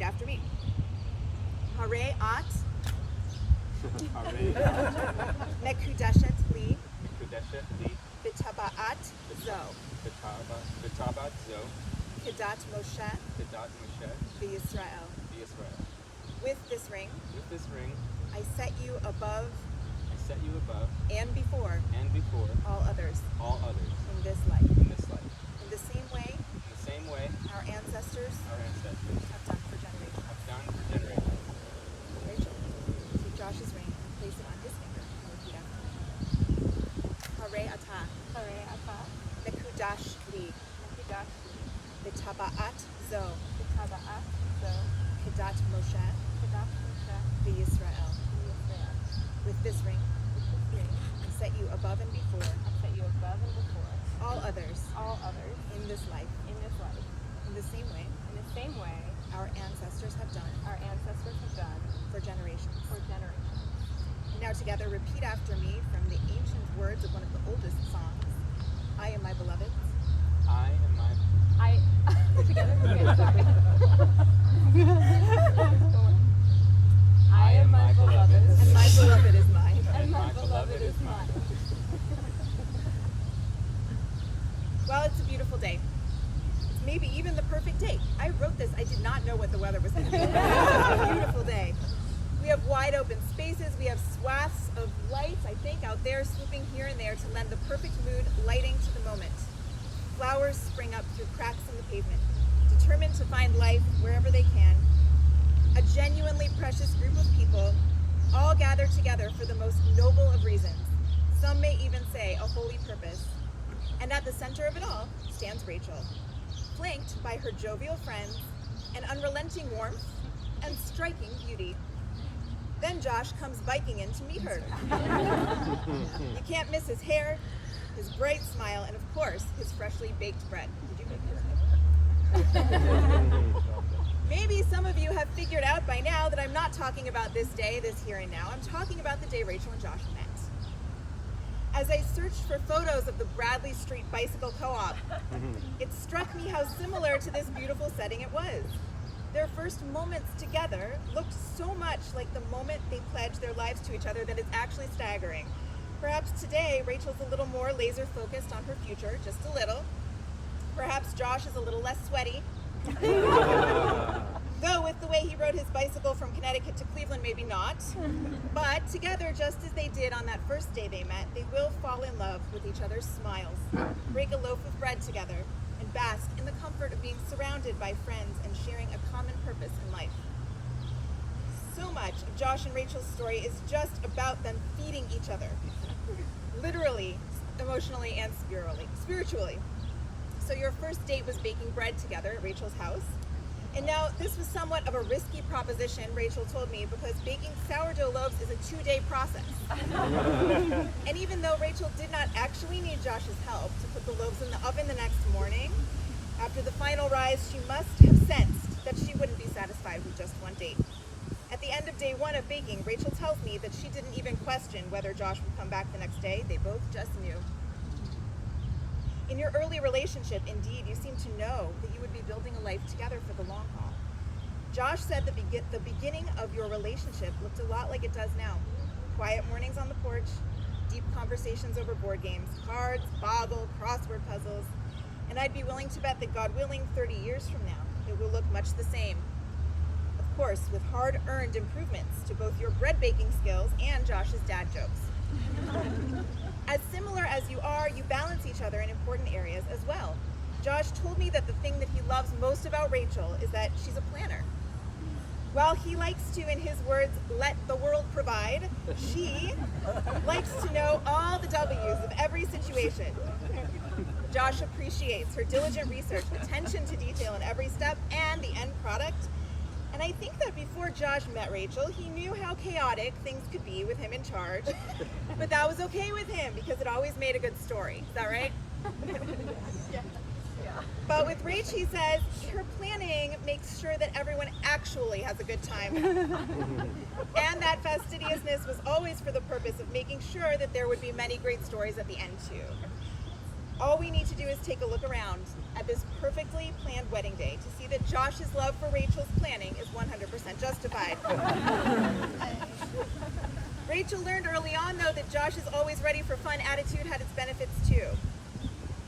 after me. Hare at Mekudeshet li B'taba'at zo V'tabat zo, Kedat Moshe Kedat Moshe, v'Yisrael. Israel. With this ring, With this ring, I set you above I set you above and before and before all others all others in this life. in this life. In the same way, In the same way our ancestors our ancestors have done for generations. have done for generations. Rachel, take Josh's ring and place it on his finger and repeat after me. Hare ata Hare ata Mekudash li Mekudash B'taba'at zo B'taba'at zo Kedat Moshe Kedat Moshe v'Yisrael. v'Yisrael. With this ring, With this ring, I set you above and before I set you above and before all others all others in this life. in this life. In the same way, In the same way, our ancestors have done our ancestors have done for generations. for generations. And now together, repeat after me from the ancient words of one of the oldest songs. I am my beloved. I am my I together. Okay, sorry. I am my beloved, And my beloved is mine. and my beloved is mine. Well, it's a beautiful day. It's maybe even the perfect day. I wrote this. I did not know what the weather was going to be. It's a beautiful day. We have wide open spaces. We have swaths of lights, I think, out there swooping here and there to lend the perfect mood lighting to the moment. Flowers spring up through cracks in the pavement, determined to find life wherever they can. A genuinely precious group of people, all gathered together for the most noble of reasons. Some may even say a holy purpose. And at the center of it all stands Rachel, flanked by her jovial friends, an unrelenting warmth, and striking beauty. Then Josh comes biking in to meet her. You can't miss his hair, his bright smile, and of course, his freshly baked bread. Did you make this? Maybe some of you have figured out by now that I'm not talking about this day, this here and now. I'm talking about the day Rachel and Josh met. As I searched for photos of the Bradley Street Bicycle Co-op, it struck me how similar to this beautiful setting it was. Their first moments together looked so much like the moment they pledged their lives to each other that it's actually staggering. Perhaps today, Rachel's a little more laser focused on her future, just a little. Perhaps Josh is a little less sweaty. Though with the way he rode his bicycle from Connecticut to Cleveland, maybe not. But together, just as they did on that first day they met, they will fall in love with each other's smiles, break a loaf of bread together, and bask in the comfort of being surrounded by friends and sharing a common purpose in life. So much of Josh and Rachel's story is just about them feeding each other, literally, emotionally, and spiritually. So your first date was baking bread together at Rachel's house. And now this was somewhat of a risky proposition, Rachel told me, because baking sourdough loaves is a 2-day process. And even though Rachel did not actually need Josh's help to put the loaves in the oven the next morning, after the final rise, she must have sensed that she wouldn't be satisfied with just one date. At the end of day 1 of baking, Rachel tells me that she didn't even question whether Josh would come back the next day. They both just knew. In your early relationship, indeed, you seemed to know that you would be building a life together for the long haul. Josh said the beginning of your relationship looked a lot like it does now. Quiet mornings on the porch, deep conversations over board games, cards, boggle, crossword puzzles, and I'd be willing to bet that, God willing, 30 years from now, it will look much the same. Of course, with hard-earned improvements to both your bread baking skills and Josh's dad jokes. As similar as you are, you balance each other in important areas as well. Josh told me that the thing that he loves most about Rachel is that she's a planner. While he likes to, in his words, let the world provide, she likes to know all the W's of every situation. Josh appreciates her diligent research, attention to detail in every step, and the end product. And I think that before Josh met Rachel, he knew how chaotic things could be with him in charge. But that was okay with him because it always made a good story. Is that right? Yeah. But with Rach, he says, her planning makes sure that everyone actually has a good time. And that fastidiousness was always for the purpose of making sure that there would be many great stories at the end, too. All we need to do is take a look around at this perfectly planned wedding day to see that Josh's love for Rachel's planning is 100% justified. Rachel learned early on, though, that Josh's always ready for fun attitude had its benefits too.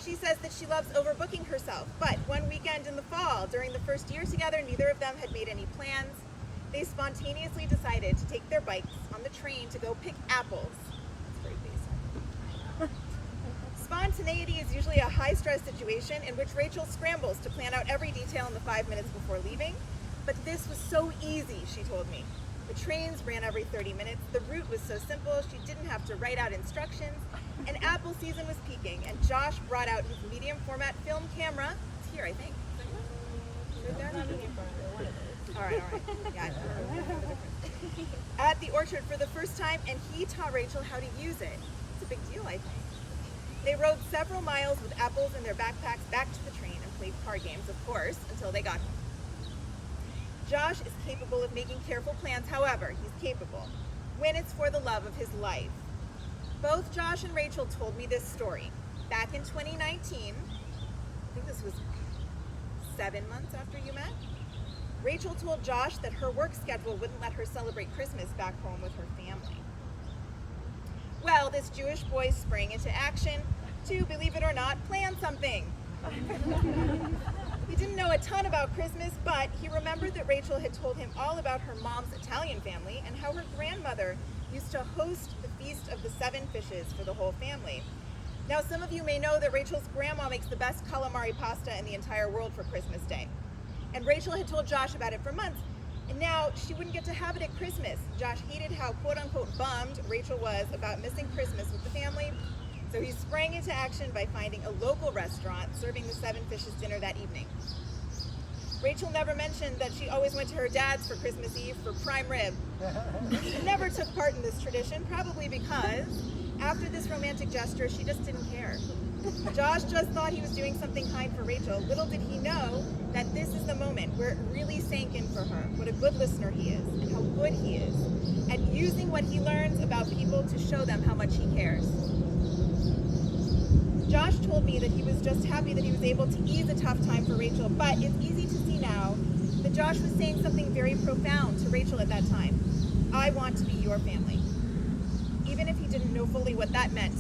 She says that she loves overbooking herself, but one weekend in the fall, during the first year together, neither of them had made any plans. They spontaneously decided to take their bikes on the train to go pick apples. That's very basic. Spontaneity is usually a high-stress situation in which Rachel scrambles to plan out every detail in the 5 minutes before leaving, but this was so easy, she told me. The trains ran every 30 minutes, the route was so simple, she didn't have to write out instructions, and apple season was peaking, and Josh brought out his medium format film camera. It's here, I think. Is it there? All right. Yeah, at the orchard for the first time, and he taught Rachel how to use it. It's a big deal, I think. They rode several miles with apples in their backpacks back to the train and played card games, of course, until they got home. Josh is capable of making careful plans, however, he's capable, when it's for the love of his life. Both Josh and Rachel told me this story. Back in 2019, I think this was 7 months after you met, Rachel told Josh that her work schedule wouldn't let her celebrate Christmas back home with her family. Well, this Jewish boy sprang into action to, believe it or not, plan something. He didn't know a ton about Christmas, but he remembered that Rachel had told him all about her mom's Italian family and how her grandmother used to host the Feast of the Seven Fishes for the whole family. Now, some of you may know that Rachel's grandma makes the best calamari pasta in the entire world for Christmas Day. And Rachel had told Josh about it for months, and now she wouldn't get to have it at Christmas. Josh hated how quote-unquote bummed Rachel was about missing Christmas with the family, so he sprang into action by finding a local restaurant serving the Seven Fishes dinner that evening. Rachel never mentioned that she always went to her dad's for Christmas Eve for prime rib. She never took part in this tradition, probably because after this romantic gesture, she just didn't care. Josh just thought he was doing something kind for Rachel. Little did he know that this is the moment where it really sank in for her, what a good listener he is, and how good he is at using what he learns about people to show them how much he cares. Josh told me that he was just happy that he was able to ease a tough time for Rachel, but it's easy to see now that Josh was saying something very profound to Rachel at that time. I want to be your family. Even if he didn't know fully what that meant,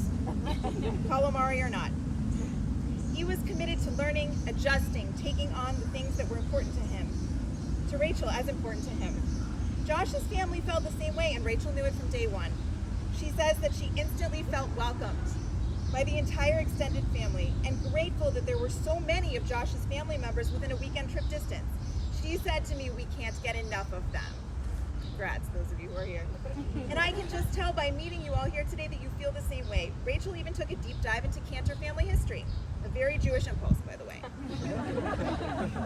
calamari or not. He was committed to learning, adjusting, taking on the things that were important to him, to Rachel as important to him. Josh's family felt the same way, and Rachel knew it from day one. She says that she instantly felt welcomed by the entire extended family and grateful that there were so many of Josh's family members within a weekend trip distance. She said to me, "We can't get enough of them." Congrats, those of you who are here. And I can just tell by meeting you all here today that you feel the same way. Rachel even took a deep dive into Cantor family history. A very Jewish impulse, by the way.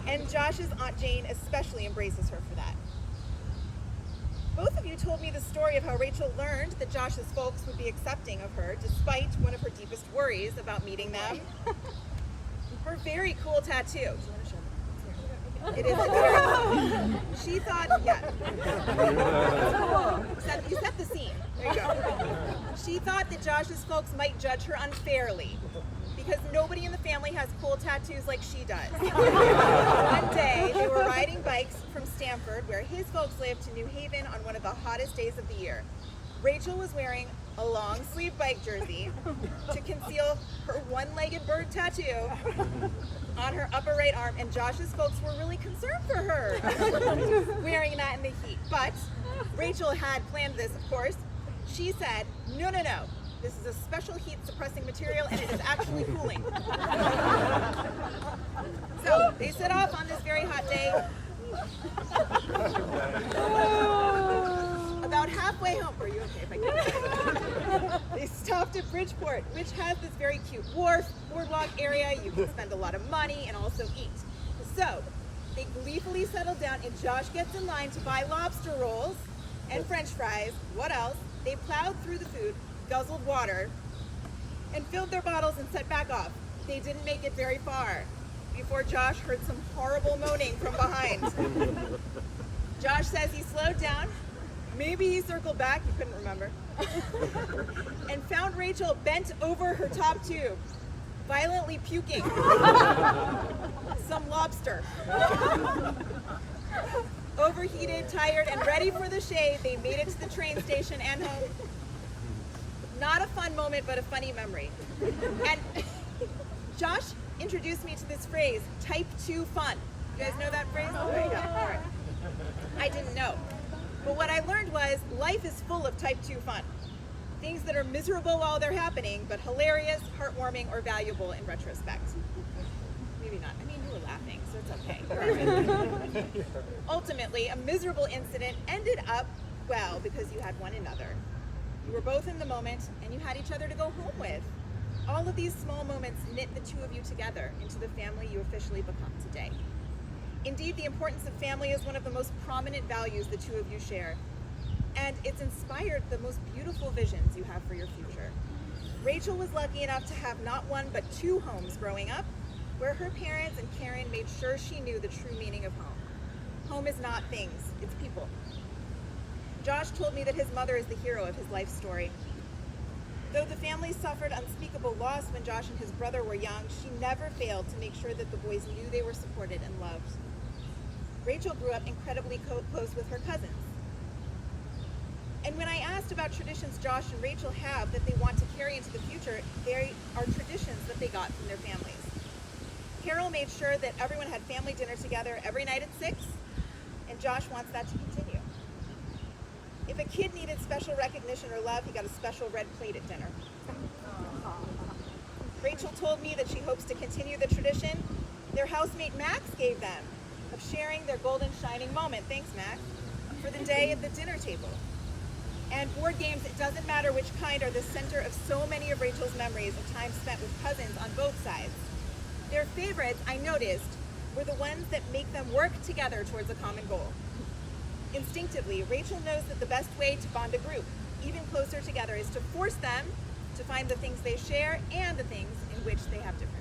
And Josh's Aunt Jane especially embraces her for that. Both of you told me the story of how Rachel learned that Josh's folks would be accepting of her despite one of her deepest worries about meeting them. Her very cool tattoo. Do you want to show me? It is very, she thought, yeah. You set the scene. There you go. She thought that Josh's folks might judge her unfairly because nobody in the family has cool tattoos like she does. One day, they were riding bikes from Stamford, where his folks live, to New Haven on one of the hottest days of the year. Rachel was wearing a long-sleeve bike jersey to conceal her one-legged bird tattoo on her upper right arm, and Josh's folks were really concerned for her wearing that in the heat. But Rachel had planned this, of course. She said, no, this is a special heat-suppressing material, and it is actually cooling. So they set off on this very hot day. About halfway home, are you okay if I get They stopped at Bridgeport, which has this very cute wharf, boardwalk area. You can spend a lot of money and also eat. So they gleefully settled down, and Josh gets in line to buy lobster rolls and French fries. What else? They plowed through the food, guzzled water, and filled their bottles and set back off. They didn't make it very far before Josh heard some horrible moaning from behind. Josh says he slowed down. Maybe he circled back, he couldn't remember, and found Rachel bent over her top tube. violently puking, some lobster. Overheated, tired, and ready for the shade, they made it to the train station and home. Not a fun moment, but a funny memory. And Josh introduced me to this phrase, type 2 fun. You guys know that phrase? Oh, yeah. All right. I didn't know. But what I learned was life is full of type 2 fun. Things that are miserable while they're happening, but hilarious, heartwarming, or valuable in retrospect. Maybe not. I mean, you were laughing, so it's okay. Ultimately, a miserable incident ended up well because you had one another. You were both in the moment, and you had each other to go home with. All of these small moments knit the two of you together into the family you officially become today. Indeed, the importance of family is one of the most prominent values the two of you share, and it's inspired the most beautiful visions you have for your future. Rachel was lucky enough to have not one but 2 homes growing up, where her parents and Karen made sure she knew the true meaning of home. Home is not things, it's people. Josh told me that his mother is the hero of his life story. Though the family suffered unspeakable loss when Josh and his brother were young, she never failed to make sure that the boys knew they were supported and loved. Rachel grew up incredibly close with her cousins. And when I asked about traditions Josh and Rachel have that they want to carry into the future, they are traditions that they got from their families. Carol made sure that everyone had family dinner together every night at 6, and Josh wants that to continue. If a kid needed special recognition or love, he got a special red plate at dinner. Rachel told me that she hopes to continue the tradition their housemate Max gave them of sharing their golden shining moment, thanks Max, for the day at the dinner table. And board games, it doesn't matter which kind, are the center of so many of Rachel's memories of time spent with cousins on both sides. Their favorites, I noticed, were the ones that make them work together towards a common goal. Instinctively, Rachel knows that the best way to bond a group even closer together is to force them to find the things they share and the things in which they have differences.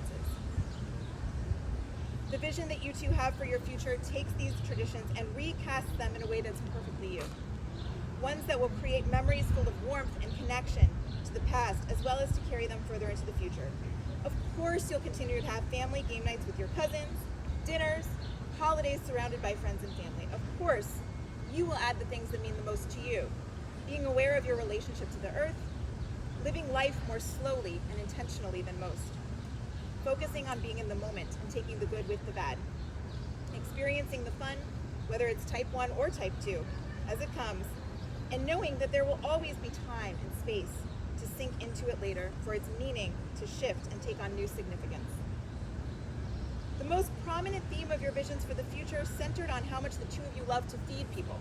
The vision that you two have for your future takes these traditions and recasts them in a way that's perfectly you. Ones that will create memories full of warmth and connection to the past, as well as to carry them further into the future. Of course, you'll continue to have family game nights with your cousins, dinners, holidays surrounded by friends and family. Of course, you will add the things that mean the most to you, being aware of your relationship to the earth, living life more slowly and intentionally than most, focusing on being in the moment and taking the good with the bad, experiencing the fun, whether it's type 1 or type 2, as it comes, and knowing that there will always be time and space to sink into it later for its meaning to shift and take on new significance. The most prominent theme of your visions for the future centered on how much the two of you love to feed people.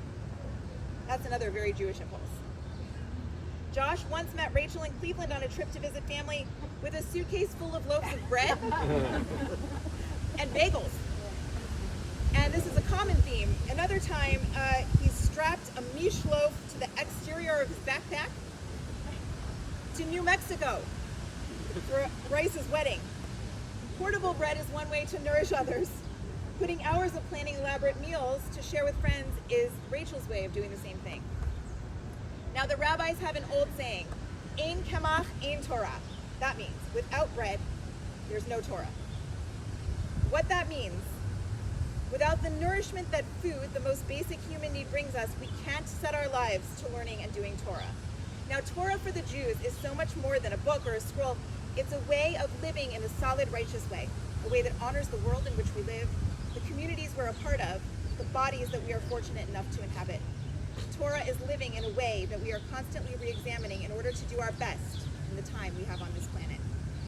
That's another very Jewish impulse. Josh once met Rachel in Cleveland on a trip to visit family with a suitcase full of loaves of bread and bagels. And this is a common theme. Another time, he strapped a miche loaf to the exterior of his backpack to New Mexico for Bryce's wedding. Portable bread is one way to nourish others. Putting hours of planning elaborate meals to share with friends is Rachel's way of doing the same thing. Now, the rabbis have an old saying, Ein kamach, ein Torah. That means, without bread, there's no Torah. What that means, without the nourishment that food, the most basic human need, brings us, we can't set our lives to learning and doing Torah. Now, Torah for the Jews is so much more than a book or a scroll. It's a way of living in a solid, righteous way, a way that honors the world in which we live, the communities we're a part of, the bodies that we are fortunate enough to inhabit. Torah is living in a way that we are constantly re-examining in order to do our best in the time we have on this planet.